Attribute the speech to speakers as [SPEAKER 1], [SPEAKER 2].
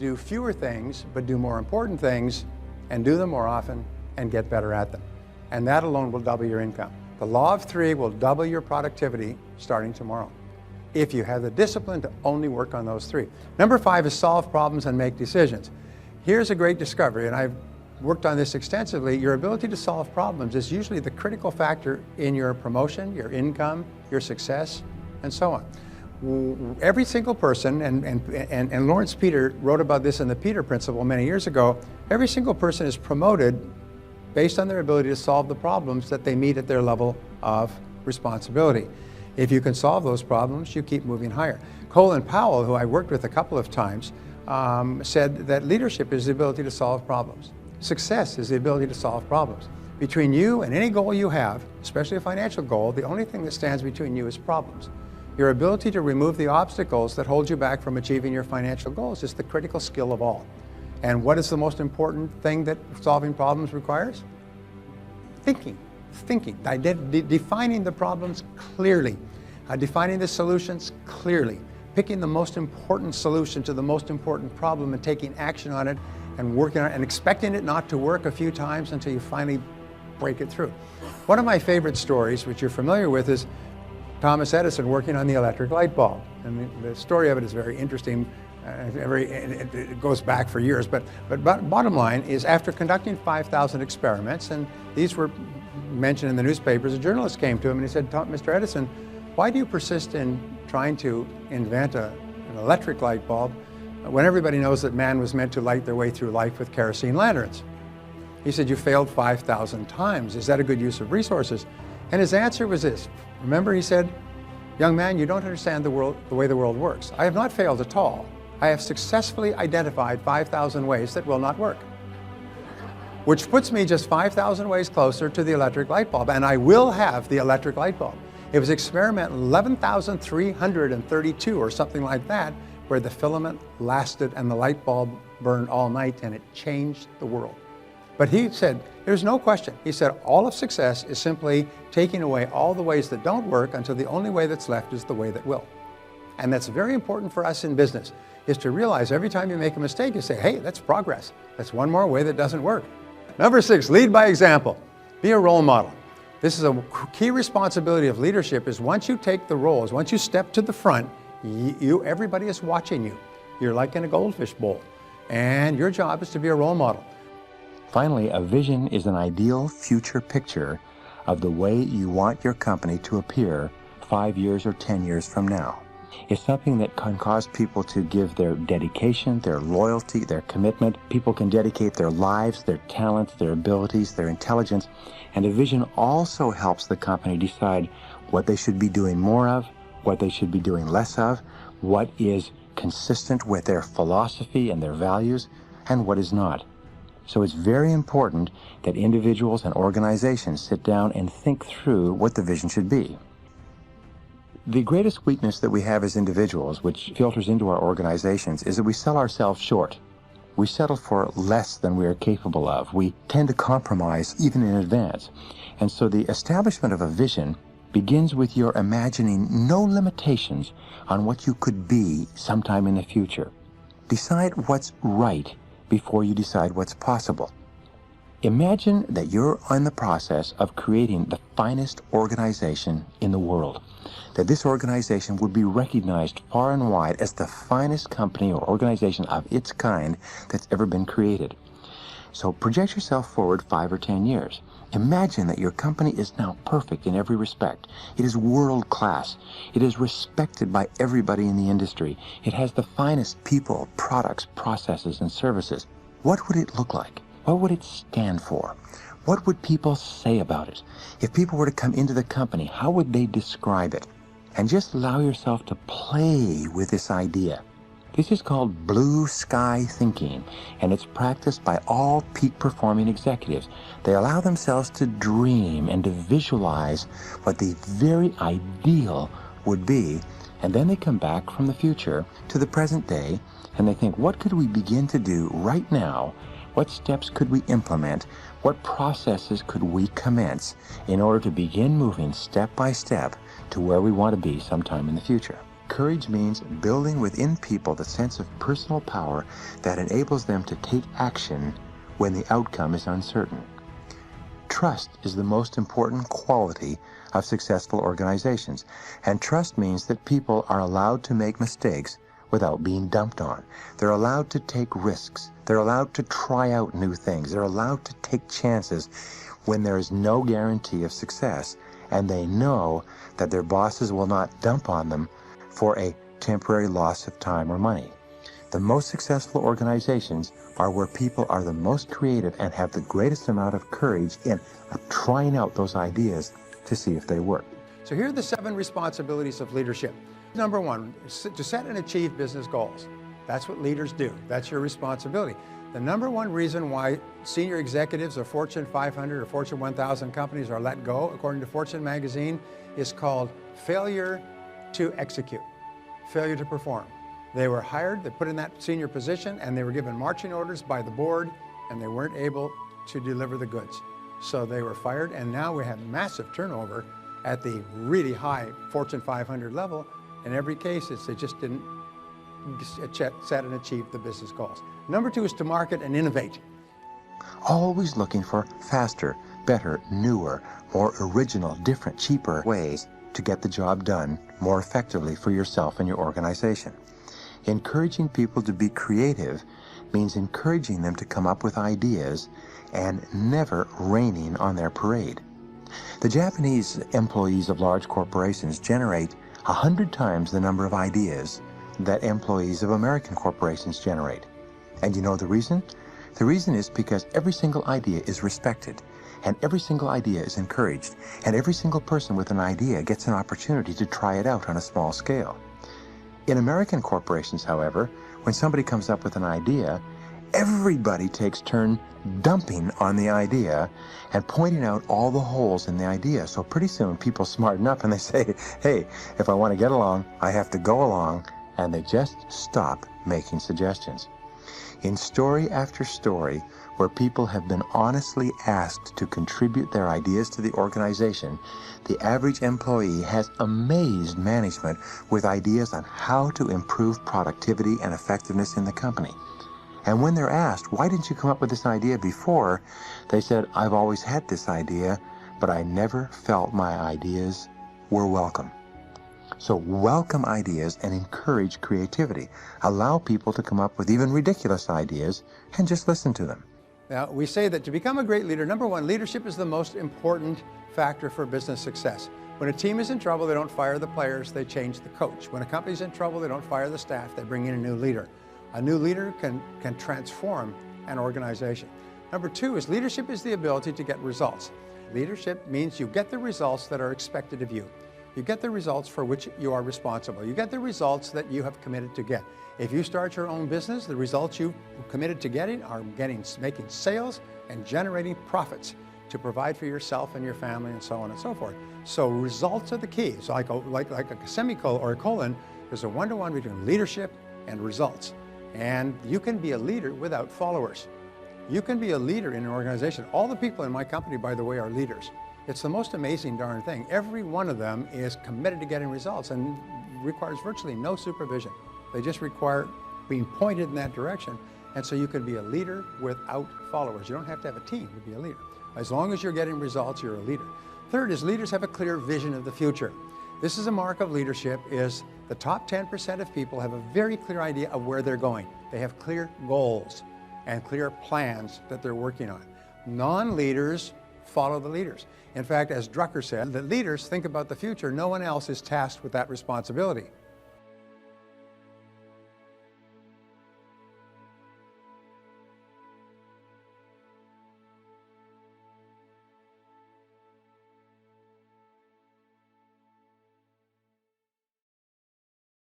[SPEAKER 1] do fewer things, but do more important things, and do them more often, and get better at them. And that alone will double your income. The law of 3 will double your productivity starting tomorrow, if you have the discipline to only work on those 3. Number 5 is solve problems and make decisions. Here's a great discovery, and I've worked on this extensively. Your ability to solve problems is usually the critical factor in your promotion, your income, your success, and so on. Every single person, and Lawrence Peter wrote about this in the Peter Principle many years ago, every single person is promoted based on their ability to solve the problems that they meet at their level of responsibility. If you can solve those problems, you keep moving higher. Colin Powell, who I worked with a couple of times, said that leadership is the ability to solve problems. Success is the ability to solve problems. Between you and any goal you have, especially a financial goal, the only thing that stands between you is problems. Your ability to remove the obstacles that hold you back from achieving your financial goals is the critical skill of all. And what is the most important thing that solving problems requires? Thinking. Defining the problems clearly, defining the solutions clearly, picking the most important solution to the most important problem and taking action on it and working on it and expecting it not to work a few times until you finally break it through. One of my favorite stories, which you're familiar with, is Thomas Edison working on the electric light bulb. And the story of it is very interesting. It goes back for years, but bottom line is, after conducting 5,000 experiments, and these were mentioned in the newspapers, a journalist came to him and he said, "Mr. Edison, why do you persist in trying to invent an electric light bulb when everybody knows that man was meant to light their way through life with kerosene lanterns?" He said, "You failed 5,000 times. Is that a good use of resources?" And his answer was this. Remember, he said, "Young man, you don't understand the way the world works. I have not failed at all. I have successfully identified 5,000 ways that will not work, which puts me just 5,000 ways closer to the electric light bulb, and I will have the electric light bulb." It was experiment 11,332 or something like that, where the filament lasted and the light bulb burned all night, and it changed the world. But he said, there's no question. He said, all of success is simply taking away all the ways that don't work until the only way that's left is the way that will. And that's very important for us in business, is to realize every time you make a mistake, you say, hey, that's progress. That's one more way that doesn't work. Number 6, lead by example. Be a role model. This is a key responsibility of leadership, is once you take the roles, once you step to the front, everybody is watching you. You're like in a goldfish bowl, and your job is to be a role model.
[SPEAKER 2] Finally, a vision is an ideal future picture of the way you want your company to appear 5 years or 10 years from now. It's something that can cause people to give their dedication, their loyalty, their commitment. People can dedicate their lives, their talents, their abilities, their intelligence. And a vision also helps the company decide what they should be doing more of, what they should be doing less of, what is consistent with their philosophy and their values, and what is not. So it's very important that individuals and organizations sit down and think through what the vision should be. The greatest weakness that we have as individuals, which filters into our organizations, is that we sell ourselves short. We settle for less than we are capable of. We tend to compromise even in advance. And so the establishment of a vision begins with your imagining no limitations on what you could be sometime in the future. Decide what's right before you decide what's possible. Imagine that you're in the process of creating the finest organization in the world, that this organization would be recognized far and wide as the finest company or organization of its kind that's ever been created. So project yourself forward 5 or 10 years. Imagine that your company is now perfect in every respect. It is world class. It is respected by everybody in the industry. It has the finest people, products, processes, and services. What would it look like? What would it stand for? What would people say about it? If people were to come into the company, how would they describe it? And just allow yourself to play with this idea. This is called blue sky thinking, and it's practiced by all peak performing executives. They allow themselves to dream and to visualize what the very ideal would be, and then they come back from the future to the present day, and they think, what could we begin to do right now? What steps could we implement? What processes could we commence in order to begin moving step by step to where we want to be sometime in the future? Courage means building within people the sense of personal power that enables them to take action when the outcome is uncertain. Trust is the most important quality of successful organizations, and trust means that people are allowed to make mistakes without being dumped on. They're allowed to take risks. They're allowed to try out new things. They're allowed to take chances when there is no guarantee of success, and they know that their bosses will not dump on them for a temporary loss of time or money. The most successful organizations are where people are the most creative and have the greatest amount of courage in trying out those ideas to see if they work.
[SPEAKER 1] So here are the 7 responsibilities of leadership. Number 1, to set and achieve business goals. That's what leaders do. That's your responsibility. The number 1 reason why senior executives of Fortune 500 or Fortune 1000 companies are let go, according to Fortune magazine, is called failure to execute, failure to perform. They were hired, they put in that senior position, and they were given marching orders by the board, and they weren't able to deliver the goods. So they were fired, and now we have massive turnover at the really high Fortune 500 level. In every case, they just didn't set and achieve the business goals. Number 2 is to market and innovate.
[SPEAKER 2] Always looking for faster, better, newer, more original, different, cheaper ways to get the job done more effectively for yourself and your organization. Encouraging people to be creative means encouraging them to come up with ideas and never raining on their parade. The Japanese employees of large corporations generate 100 times the number of ideas that employees of American corporations generate. And you know the reason? The reason is because every single idea is respected, and every single idea is encouraged, and every single person with an idea gets an opportunity to try it out on a small scale. In American corporations, however, when somebody comes up with an idea, everybody takes turn dumping on the idea and pointing out all the holes in the idea. So pretty soon people smarten up and they say, hey, if I want to get along, I have to go along, and they just stop making suggestions. In story after story, where people have been honestly asked to contribute their ideas to the organization, the average employee has amazed management with ideas on how to improve productivity and effectiveness in the company. And when they're asked, why didn't you come up with this idea before? They said, I've always had this idea, but I never felt my ideas were welcome. So welcome ideas and encourage creativity. Allow people to come up with even ridiculous ideas and just listen to them.
[SPEAKER 1] Now, we say that to become a great leader, number 1, leadership is the most important factor for business success. When a team is in trouble, they don't fire the players, they change the coach. When a company's in trouble, they don't fire the staff, they bring in a new leader. A new leader can transform an organization. Number 2 is leadership is the ability to get results. Leadership means you get the results that are expected of you. You get the results for which you are responsible. You get the results that you have committed to get. If you start your own business, the results you've committed to getting are making sales and generating profits to provide for yourself and your family and so on and so forth. So results are the key. So like a semicolon or a colon, there's a one-to-one between leadership and results. And you can be a leader without followers. You can be a leader in an organization. All the people in my company, by the way, are leaders. It's the most amazing darn thing. Every one of them is committed to getting results and requires virtually no supervision. They just require being pointed in that direction. And so you can be a leader without followers. You don't have to have a team to be a leader. As long as you're getting results, you're a leader. Third is leaders have a clear vision of the future. This is a mark of leadership, is the top 10% of people have a very clear idea of where they're going. They have clear goals and clear plans that they're working on. Non-leaders follow the leaders. In fact, as Drucker said, the leaders think about the future. No one else is tasked with that responsibility.